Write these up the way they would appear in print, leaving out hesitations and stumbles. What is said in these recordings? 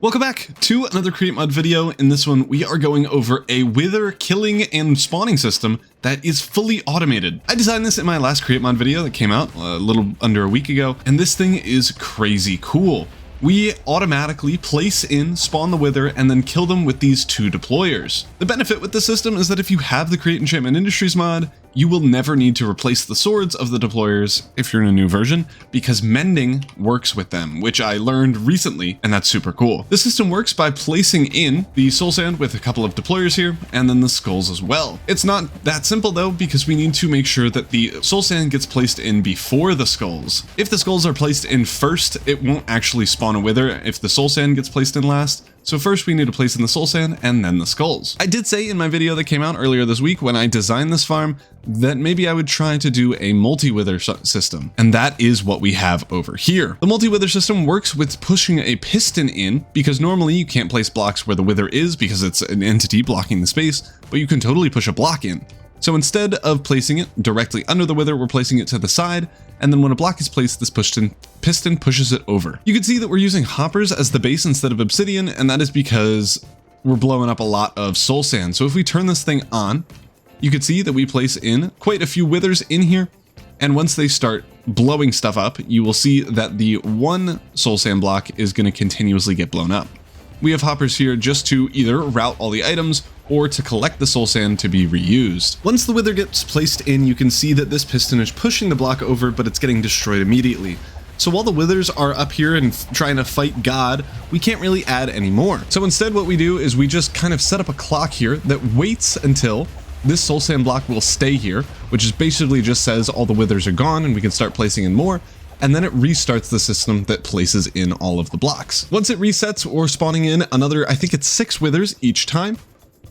Welcome back to another Create Mod video. In this one, we are going over a wither killing and spawning system that is fully automated. I designed this in my last Create Mod video that came out a little under a week ago, and this thing is crazy cool. We automatically place in, spawn the wither, and then kill them with these two deployers. The benefit with the system is that if you have the Create Enchantment Industries mod, you will never need to replace the swords of the deployers if you're in a new version, because mending works with them, which I learned recently, and that's super cool. The system works by placing in the soul sand with a couple of deployers here, and then the skulls as well. It's not that simple though, because we need to make sure that the soul sand gets placed in before the skulls. If the skulls are placed in first, it won't actually spawn a wither if the soul sand gets placed in last. So first we need to place in the soul sand and then the skulls. I did say in my video that came out earlier this week when I designed this farm that maybe I would try to do a multi-wither system, and that is what we have over here. The multi-wither system works with pushing a piston in, because normally you can't place blocks where the wither is because it's an entity blocking the space, but you can totally push a block in. So instead of placing it directly under the wither, we're placing it to the side, and then when a block is placed, this piston pushes it over. You can see that we're using hoppers as the base instead of obsidian, and that is because we're blowing up a lot of soul sand. So if we turn this thing on, you can see that we place in quite a few withers in here, and once they start blowing stuff up, you will see that the one soul sand block is going to continuously get blown up. We have hoppers here just to either route all the items or to collect the soul sand to be reused. Once the wither gets placed in, you can see that this piston is pushing the block over, but it's getting destroyed immediately. So while the withers are up here and trying to fight God, we can't really add any more. So instead what we do is we just kind of set up a clock here that waits until this soul sand block will stay here, which is basically just says all the withers are gone and we can start placing in more. And then it restarts the system that places in all of the blocks. Once it resets, we're spawning in another, I think it's 6 withers each time,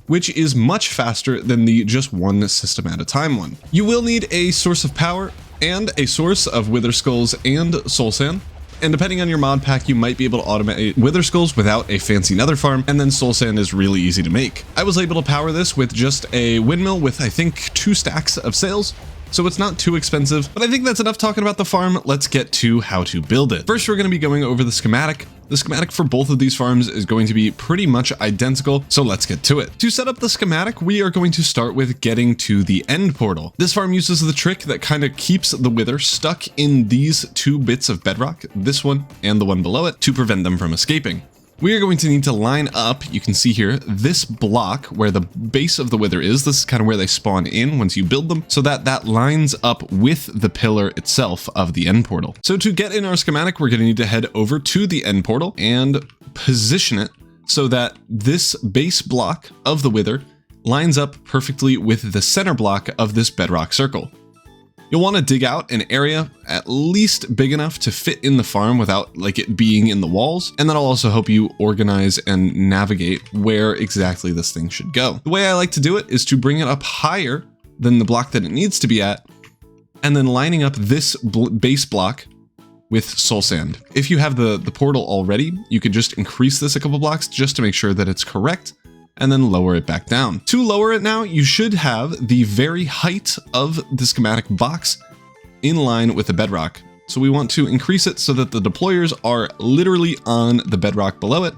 which is much faster than the just one system at a time one. You will need a source of power and a source of wither skulls and soul sand. And depending on your mod pack, you might be able to automate wither skulls without a fancy nether farm, and then soul sand is really easy to make. I was able to power this with just a windmill with I think 2 stacks of sails. So it's not too expensive, but I think that's enough talking about the farm. Let's get to how to build it. First, we're going to be going over the schematic. The schematic for both of these farms is going to be pretty much identical, so let's get to it. To set up the schematic, we are going to start with getting to the end portal. This farm uses the trick that kind of keeps the wither stuck in these 2 bits of bedrock, this one and the one below it, to prevent them from escaping. We are going to need to line up, you can see here, this block where the base of the wither is. This is kind of where they spawn in once you build them, so that that lines up with the pillar itself of the end portal. So to get in our schematic, we're going to need to head over to the end portal and position it so that this base block of the wither lines up perfectly with the center block of this bedrock circle. You'll want to dig out an area at least big enough to fit in the farm without like it being in the walls, and that'll also help you organize and navigate where exactly this thing should go. The way I like to do it is to bring it up higher than the block that it needs to be at, and then lining up this base block with soul sand. If you have the portal already, you could just increase this a couple blocks just to make sure that it's correct, and then lower it back down. To lower it now, you should have the very height of the schematic box in line with the bedrock. So we want to increase it so that the deployers are literally on the bedrock below it,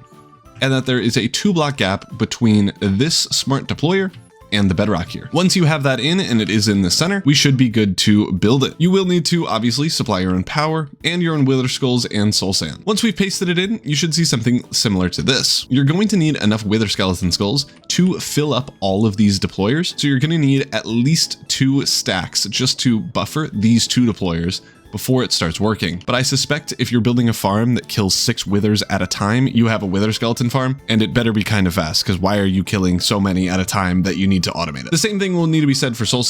and that there is a 2 block gap between this smart deployer and the bedrock here. Once you have that in and it is in the center, we should be good to build it. You will need to obviously supply your own power and your own wither skulls and soul sand. Once we've pasted it in, you should see something similar to this. You're going to need enough wither skeleton skulls to fill up all of these deployers. So you're going to need at least 2 stacks just to buffer these 2 deployers before it starts working. But I suspect if you're building a farm that kills 6 withers at a time, you have a wither skeleton farm, and it better be kind of fast, because why are you killing so many at a time that you need to automate it? The same thing will need to be said for soul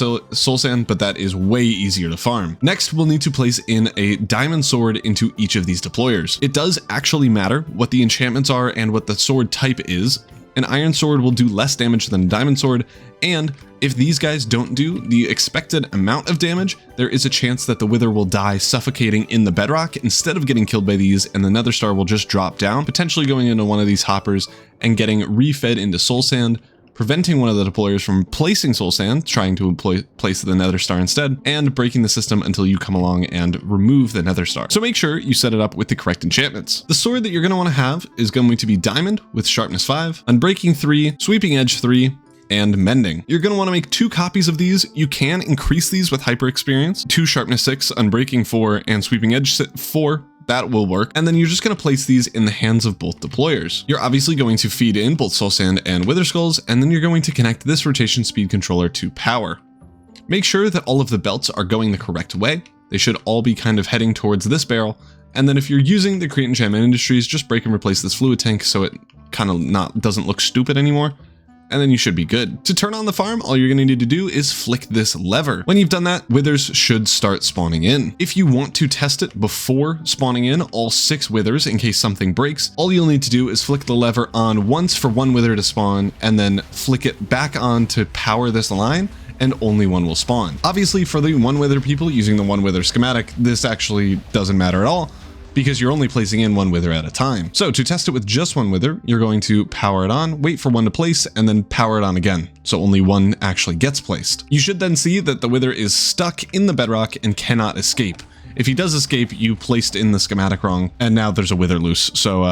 sand, but that is way easier to farm. Next, we'll need to place in a diamond sword into each of these deployers. It does actually matter what the enchantments are and what the sword type is. An iron sword will do less damage than a diamond sword, and if these guys don't do the expected amount of damage, there is a chance that the wither will die suffocating in the bedrock instead of getting killed by these, and the nether star will just drop down, potentially going into one of these hoppers and getting refed into soul sand, preventing one of the deployers from placing soul sand, trying to place the nether star instead, and breaking the system until you come along and remove the nether star. So make sure you set it up with the correct enchantments. The sword that you're going to want to have is going to be diamond with sharpness 5, unbreaking 3, sweeping edge 3, and mending. You're going to want to make 2 copies of these. You can increase these with hyper experience, 2 sharpness 6, unbreaking 4, and sweeping edge 4. That will work. And then you're just going to place these in the hands of both deployers. You're obviously going to feed in both soul sand and wither skulls, and then you're going to connect this rotation speed controller to power. Make sure that all of the belts are going the correct way. They should all be kind of heading towards this barrel. And then if you're using the Create Enchantment Industries, just break and replace this fluid tank so it kind of doesn't look stupid anymore. And then you should be good. To turn on the farm, all you're gonna need to do is flick this lever. When you've done that, withers should start spawning in. If you want to test it before spawning in all 6 withers in case something breaks, all you'll need to do is flick the lever on once for 1 wither to spawn, and then flick it back on to power this line, and only 1 will spawn. Obviously, for the 1 wither people using the 1 wither schematic, this actually doesn't matter at all, because you're only placing in 1 wither at a time. So to test it with just 1 wither, you're going to power it on, wait for 1 to place, and then power it on again. So only 1 actually gets placed. You should then see that the wither is stuck in the bedrock and cannot escape. If he does escape, you placed in the schematic wrong, and now there's a wither loose, so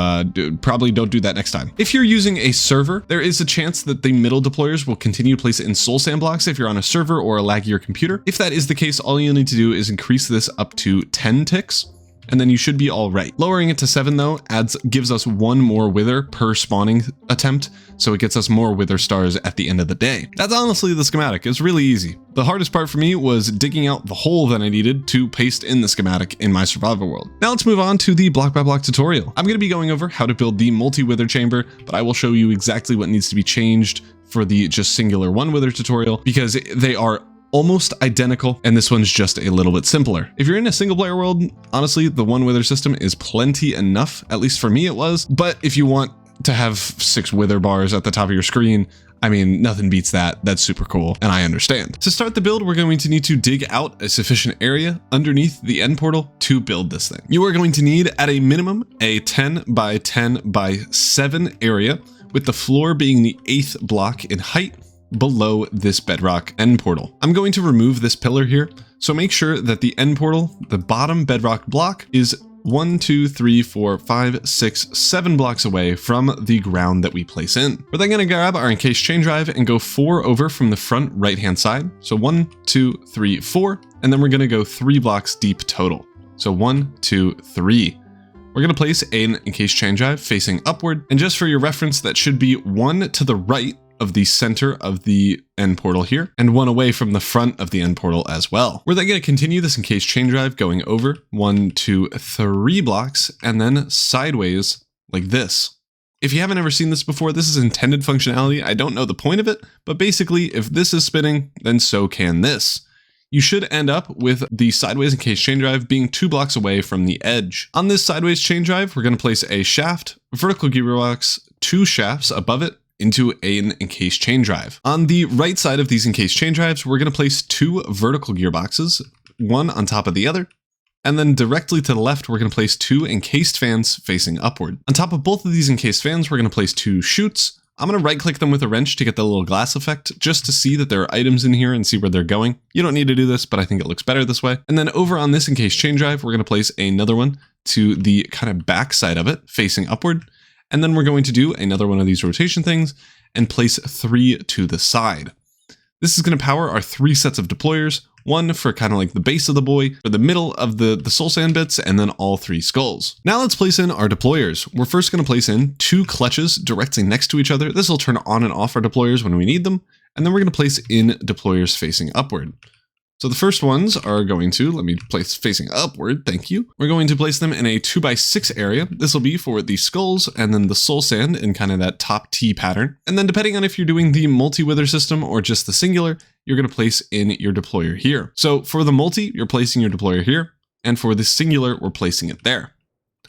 probably don't do that next time. If you're using a server, there is a chance that the middle deployers will continue to place it in soul sand blocks if you're on a server or a laggier computer. If that is the case, all you'll need to do is increase this up to 10 ticks, and then you should be all right. Lowering it to 7 though gives us 1 more wither per spawning attempt, so it gets us more wither stars at the end of the day. That's honestly the schematic. It's really easy. The hardest part for me was digging out the hole that I needed to paste in the schematic in my survival world. Now let's move on to the block by block tutorial. I'm going to be going over how to build the multi-wither chamber, but I will show you exactly what needs to be changed for the just singular 1 wither tutorial, because they are almost identical, and this one's just a little bit simpler. If you're in a single player world, honestly, the 1 wither system is plenty enough, at least for me it was. But if you want to have 6 wither bars at the top of your screen, I mean, nothing beats that. That's super cool, and I understand. To start the build, we're going to need to dig out a sufficient area underneath the end portal to build this thing. You are going to need, at a minimum, a 10 by 10 by 7 area, with the floor being the 8th block in height, below this bedrock end portal. I'm going to remove this pillar here, so make sure that the end portal, the bottom bedrock block, is 1, 2, 3, 4, 5, 6, 7 blocks away from the ground that we place in. We're then going to grab our encased chain drive and go 4 over from the front right hand side. So 1, 2, 3, 4, and then we're going to go 3 blocks deep total. So 1, 2, 3. We're going to place an encased chain drive facing upward, and just for your reference, that should be 1 to the right of the center of the end portal here, and 1 away from the front of the end portal as well. We're then going to continue this encased chain drive going over 1, 2, 3 blocks, and then sideways like this. If you haven't ever seen this before, this is intended functionality. I don't know the point of it, but basically if this is spinning, then so can this. You should end up with the sideways encased chain drive being 2 blocks away from the edge. On this sideways chain drive, we're going to place a shaft, vertical gearbox, 2 shafts above it, into an encased chain drive. On the right side of these encased chain drives, we're going to place 2 vertical gearboxes, 1 on top of the other, and then directly to the left, we're going to place 2 encased fans facing upward. On top of both of these encased fans, we're going to place 2 chutes. I'm going to right click them with a wrench to get the little glass effect, just to see that there are items in here and see where they're going. You don't need to do this, but I think it looks better this way. And then over on this encased chain drive, we're going to place another one to the kind of back side of it facing upward. And then we're going to do another one of these rotation things and place 3 to the side. This is going to power our 3 sets of deployers, 1 for kind of like the base of the buoy, for the middle of the soul sand bits, and then all 3 skulls. Now let's place in our deployers. We're first going to place in 2 clutches directly next to each other. This will turn on and off our deployers when we need them. And then we're going to place in deployers facing upward. So the first ones are going to, let me place facing upward, thank you. We're going to place them in a 2 by 6 area. This will be for the skulls and then the soul sand in kind of that top T pattern. And then depending on if you're doing the multi-wither system or just the singular, you're going to place in your deployer here. So for the multi, you're placing your deployer here. And for the singular, we're placing it there.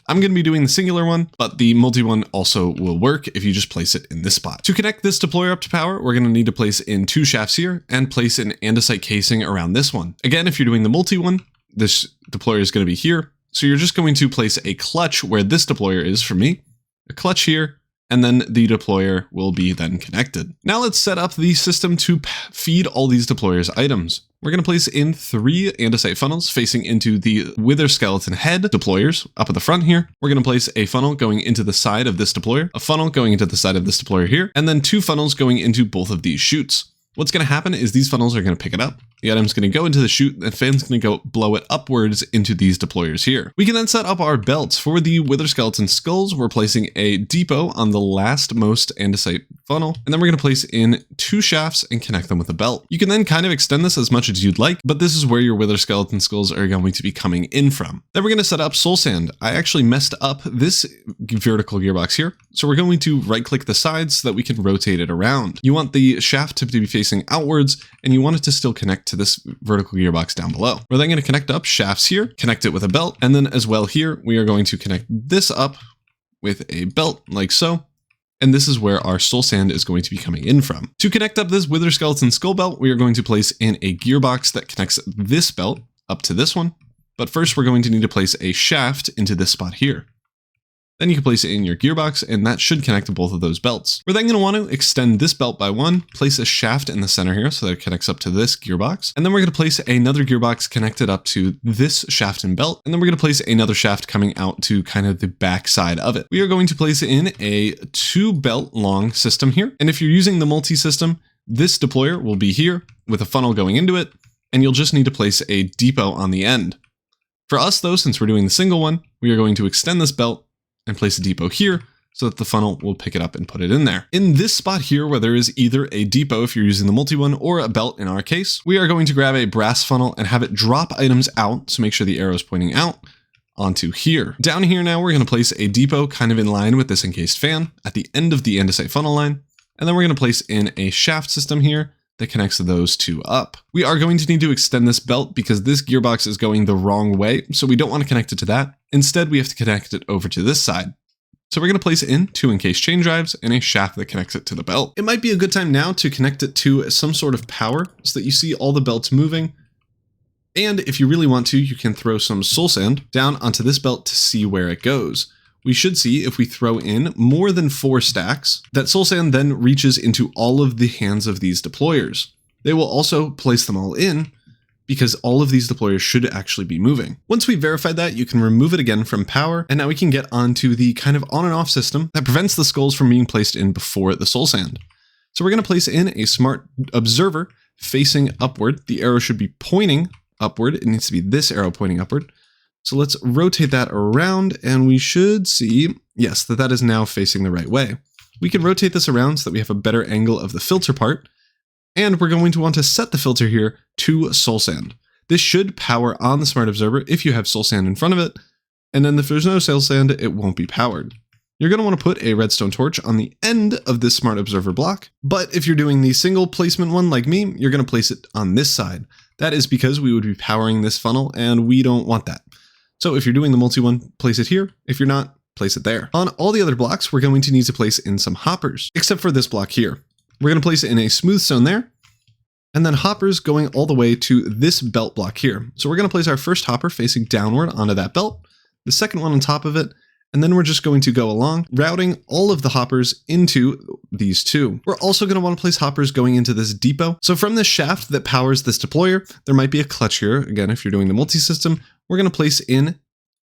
I'm going to be doing the singular one, but the multi one also will work if you just place it in this spot. To connect this deployer up to power, we're going to need to place in 2 shafts here and place an andesite casing around this one. Again, if you're doing the multi one, this deployer is going to be here. So you're just going to place a clutch where this deployer is for me, a clutch here, and then the deployer will be then connected. Now let's set up the system to feed all these deployers items. We're going to place in 3 andesite funnels facing into the wither skeleton head deployers up at the front here. We're going to place a funnel going into the side of this deployer, a funnel going into the side of this deployer here, and then 2 funnels going into both of these chutes. What's going to happen is these funnels are going to pick it up. The item's going to go into the chute, and the fan's going to go blow it upwards into these deployers here. We can then set up our belts. For the wither skeleton skulls, we're placing a depot on the lastmost andesite funnel, and then we're going to place in 2 shafts and connect them with a belt. You can then kind of extend this as much as you'd like, but this is where your wither skeleton skulls are going to be coming in from. Then we're going to set up soul sand. I actually messed up this vertical gearbox here, so we're going to right click the sides so that we can rotate it around. You want the shaft to be facing outwards, and you want it to still connect to this vertical gearbox down below. We're then going to connect up shafts here, connect it with a belt, and then as well here, we are going to connect this up with a belt like so. And this is where our soul sand is going to be coming in from. To connect up this wither skeleton skull belt, we are going to place in a gearbox that connects this belt up to this one. But first we're going to need to place a shaft into this spot here. Then you can place it in your gearbox, and that should connect to both of those belts. We're then going to want to extend this belt by 1, place a shaft in the center here so that it connects up to this gearbox. And then we're going to place another gearbox connected up to this shaft and belt. And then we're going to place another shaft coming out to kind of the back side of it. We are going to place in a 2 belt long system here. And if you're using the multi-system, this deployer will be here with a funnel going into it, and you'll just need to place a depot on the end. For us though, since we're doing the single one, we are going to extend this belt and place a depot here so that the funnel will pick it up and put it in there. In this spot here, where there is either a depot if you're using the multi one or a belt in our case, we are going to grab a brass funnel and have it drop items out. So make sure the arrow is pointing out onto here. Down here now, we're going to place a depot kind of in line with this encased fan at the end of the andesite funnel line. And then we're going to place in a shaft system here that connects those 2 up. We are going to need to extend this belt because this gearbox is going the wrong way, so we don't want to connect it to that. Instead, we have to connect it over to this side. So we're going to place in 2 encased chain drives and a shaft that connects it to the belt. It might be a good time now to connect it to some sort of power so that you see all the belts moving. And if you really want to, you can throw some soul sand down onto this belt to see where it goes. We should see if we throw in more than 4 stacks, that soul sand then reaches into all of the hands of these deployers. They will also place them all in because all of these deployers should actually be moving. Once we've verified that, you can remove it again from power, and now we can get onto the kind of on and off system that prevents the skulls from being placed in before the soul sand. So we're going to place in a smart observer facing upward. The arrow should be pointing upward. It needs to be this arrow pointing upward. So let's rotate that around, and we should see, yes, that is now facing the right way. We can rotate this around so that we have a better angle of the filter part, and we're going to want to set the filter here to soul sand. This should power on the smart observer if you have soul sand in front of it, and then if there's no soul sand, it won't be powered. You're going to want to put a redstone torch on the end of this smart observer block, but if you're doing the single placement one like me, you're going to place it on this side. That is because we would be powering this funnel, and we don't want that. So if you're doing the multi one, place it here. If you're not, place it there. On all the other blocks, we're going to need to place in some hoppers, except for this block here. We're going to place it in a smooth stone there, and then hoppers going all the way to this belt block here. So we're going to place our first hopper facing downward onto that belt, the second one on top of it, and then we're just going to go along, routing all of the hoppers into these 2. We're also going to want to place hoppers going into this depot. So from this shaft that powers this deployer, there might be a clutch here. Again, if you're doing the multi-system, we're going to place in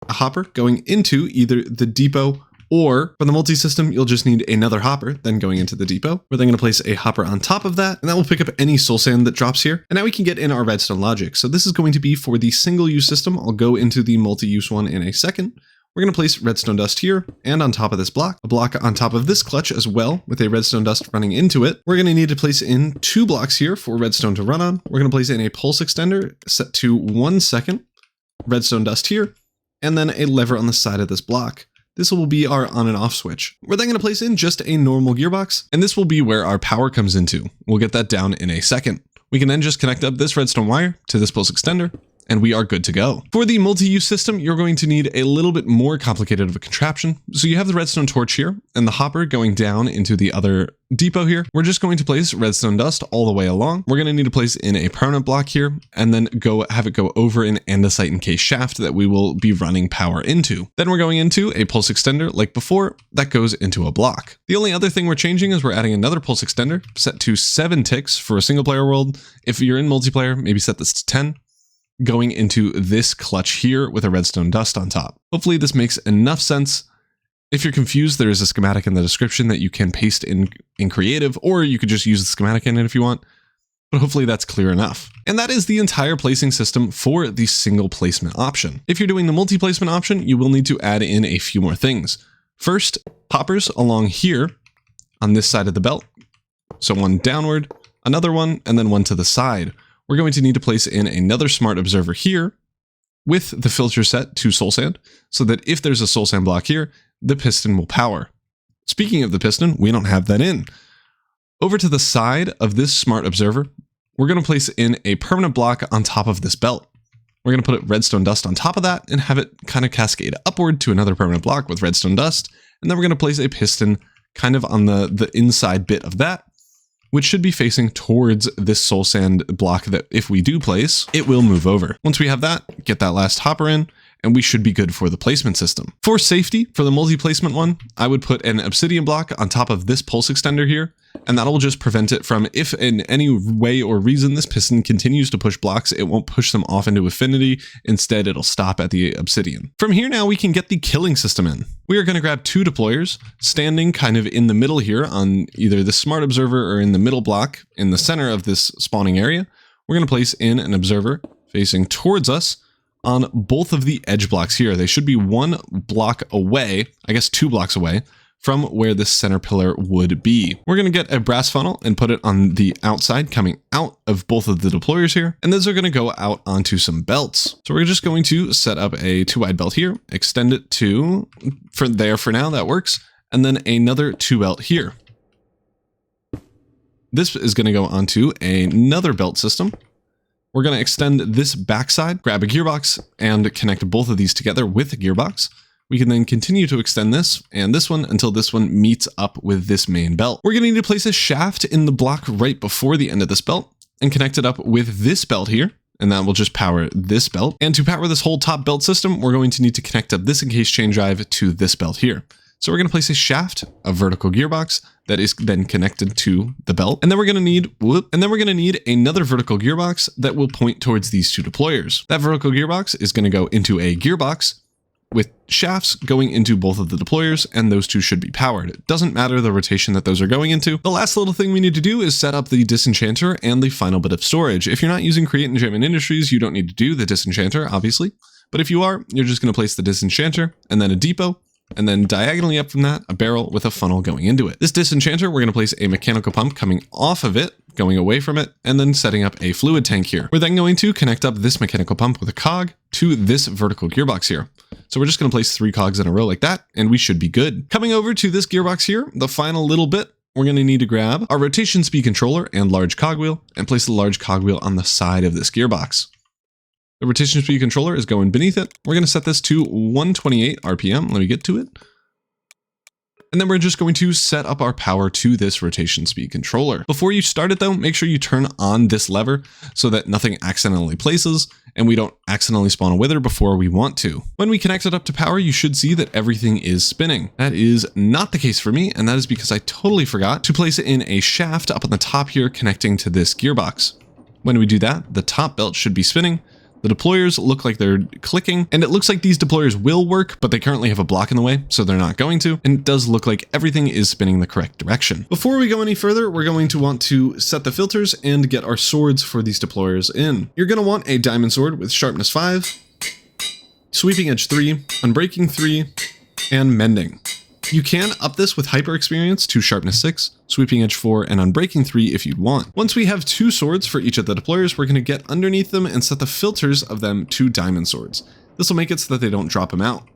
a hopper going into either the depot, or for the multi-system, you'll just need another hopper then going into the depot. We're then going to place a hopper on top of that, and that will pick up any soul sand that drops here. And now we can get in our redstone logic. So this is going to be for the single-use system. I'll go into the multi-use one in a second. We're going to place redstone dust here and on top of this block, a block on top of this clutch as well with a redstone dust running into it. We're going to need to place in 2 blocks here for redstone to run on. We're going to place in a pulse extender set to 1 second, redstone dust here, and then a lever on the side of this block. This will be our on and off switch. We're then going to place in just a normal gearbox, and this will be where our power comes into. We'll get that down in a second. We can then just connect up this redstone wire to this pulse extender, and we are good to go. For the multi-use system, you're going to need a little bit more complicated of a contraption. So you have the Redstone Torch here and the hopper going down into the other depot here. We're just going to place Redstone Dust all the way along. We're going to need to place in a permanent block here and then have it go over an andesite encased shaft that we will be running power into. Then we're going into a pulse extender like before that goes into a block. The only other thing we're changing is we're adding another pulse extender set to 7 ticks for a single player world. If you're in multiplayer, maybe set this to 10. Going into this clutch here with a Redstone Dust on top. Hopefully this makes enough sense. If you're confused, there is a schematic in the description that you can paste in creative, or you could just use the schematic in it if you want, but hopefully that's clear enough. And that is the entire placing system for the single placement option. If you're doing the multi-placement option, you will need to add in a few more things. First, hoppers along here on this side of the belt. So one downward, another one, and then one to the side. We're going to need to place in another smart observer here with the filter set to soul sand, so that if there's a soul sand block here, the piston will power. Speaking of the piston, we don't have that in. Over to the side of this smart observer, we're going to place in a permanent block on top of this belt. We're going to put Redstone Dust on top of that and have it kind of cascade upward to another permanent block with Redstone Dust. And then we're going to place a piston kind of on the inside bit of that, which should be facing towards this soul sand block that if we do place, it will move over. Once we have that, get that last hopper in, and we should be good for the placement system. For safety, for the multi-placement one, I would put an obsidian block on top of this pulse extender here, and that'll just prevent it from, if in any way or reason this piston continues to push blocks, it won't push them off into infinity. Instead, it'll stop at the obsidian. From here now, we can get the killing system in. We are going to grab 2 deployers, standing kind of in the middle here on either the smart observer or in the middle block in the center of this spawning area. We're going to place in an observer facing towards us on both of the edge blocks here. They should be 1 block away, I guess 2 blocks away, from where the center pillar would be. We're going to get a brass funnel and put it on the outside coming out of both of the deployers here. And those are going to go out onto some belts. So we're just going to set up a 2-wide belt here, extend it to for now, that works. And then another 2 belt here. This is going to go onto another belt system. We're going to extend this backside, grab a gearbox and connect both of these together with a gearbox. We can then continue to extend this and this one until this one meets up with this main belt. We're going to need to place a shaft in the block right before the end of this belt and connect it up with this belt here. And that will just power this belt. And to power this whole top belt system, we're going to need to connect up this encased chain drive to this belt here. So we're going to place a shaft, a vertical gearbox that is then connected to the belt. And then we're going to need another vertical gearbox that will point towards these 2 deployers. That vertical gearbox is going to go into a gearbox with shafts going into both of the deployers, and those 2 should be powered. It doesn't matter the rotation that those are going into. The last little thing we need to do is set up the Disenchanter and the final bit of storage. If you're not using Create Enchantment Industries, you don't need to do the Disenchanter, obviously. But if you are, you're just going to place the Disenchanter and then a depot, and then diagonally up from that, a barrel with a funnel going into it. This Disenchanter, we're going to place a mechanical pump coming off of it, going away from it, and then setting up a fluid tank here. We're then going to connect up this mechanical pump with a cog to this vertical gearbox here. So we're just going to place 3 cogs in a row like that, and we should be good. Coming over to this gearbox here, the final little bit, we're going to need to grab our rotation speed controller and large cogwheel and place the large cogwheel on the side of this gearbox. The rotation speed controller is going beneath it. We're going to set this to 128 RPM. Let me get to it. And then we're just going to set up our power to this rotation speed controller. Before you start it though, make sure you turn on this lever so that nothing accidentally places and we don't accidentally spawn a wither before we want to. When we connect it up to power, you should see that everything is spinning. That is not the case for me, and that is because I totally forgot to place it in a shaft up on the top here connecting to this gearbox. When we do that, the top belt should be spinning. The deployers look like they're clicking, and it looks like these deployers will work, but they currently have a block in the way, so they're not going to, and it does look like everything is spinning the correct direction. Before we go any further, we're going to want to set the filters and get our swords for these deployers in. You're going to want a diamond sword with sharpness 5, sweeping edge 3, unbreaking 3, and mending. You can up this with hyper experience to sharpness 6, sweeping edge 4, and unbreaking 3 if you'd want. Once we have 2 swords for each of the deployers, we're going to get underneath them and set the filters of them to diamond swords. This will make it so that they don't drop them out.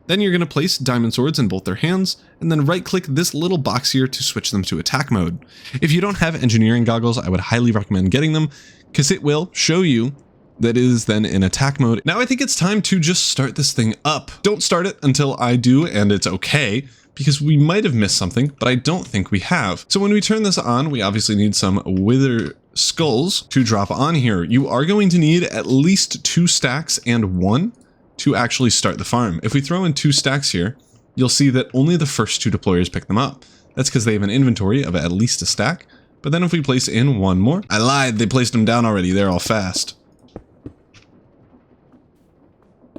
Then you're going to place diamond swords in both their hands, and then right click this little box here to switch them to attack mode. If you don't have engineering goggles, I would highly recommend getting them, because it will show you that is then in attack mode. Now I think it's time to just start this thing up. Don't start it until I do, and it's okay, because we might have missed something, but I don't think we have. So when we turn this on, we obviously need some wither skulls to drop on here. You are going to need at least 2 stacks and 1 to actually start the farm. If we throw in 2 stacks here, you'll see that only the first 2 deployers pick them up. That's because they have an inventory of at least a stack. But then if we place in 1 more, I lied, they placed them down already. They're all fast.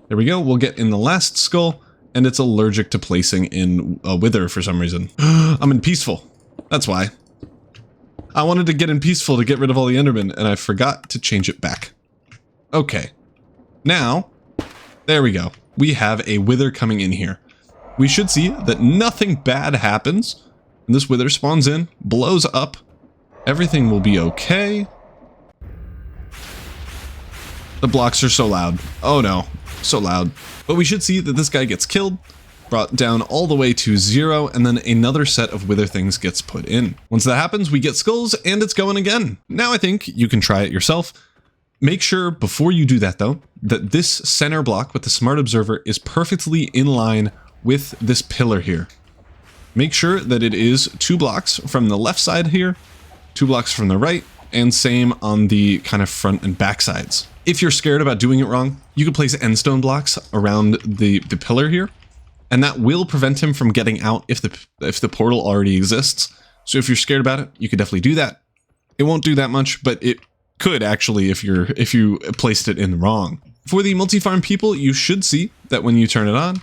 There we go. We'll get in the last skull, and it's allergic to placing in a wither for some reason. I'm in peaceful. That's why. I wanted to get in peaceful to get rid of all the endermen, and I forgot to change it back. Okay. Now, there we go. We have a wither coming in here. We should see that nothing bad happens. And this wither spawns in, blows up. Everything will be okay. The blocks are so loud. Oh no, so loud. But we should see that this guy gets killed, brought down all the way to 0, and then another set of wither things gets put in. Once that happens, we get skulls, and it's going again. Now I think you can try it yourself. Make sure before you do that though, that this center block with the smart observer is perfectly in line with this pillar here. Make sure that it is 2 blocks from the left side here, 2 blocks from the right, and same on the kind of front and back sides. If you're scared about doing it wrong, you can place endstone blocks around the pillar here, and that will prevent him from getting out if the portal already exists. So if you're scared about it, you could definitely do that. It won't do that much, but it could actually if you placed it in wrong. For the multi-farm people, you should see that when you turn it on,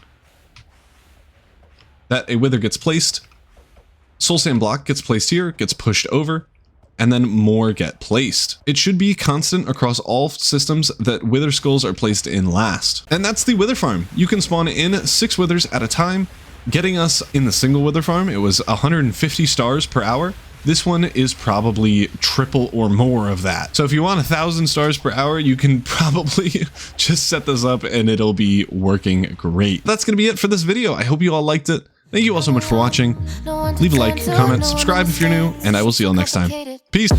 that a wither gets placed, soul sand block gets placed here, gets pushed over, and then more get placed. It should be constant across all systems that wither skulls are placed in last. And that's the wither farm. You can spawn in 6 withers at a time, getting us in the single wither farm. It was 150 stars per hour. This one is probably triple or more of that. So if you want 1,000 stars per hour, you can probably just set this up and it'll be working great. That's gonna be it for this video. I hope you all liked it. Thank you all so much for watching. Leave a like, comment, subscribe if you're new, and I will see you all next time. Peace.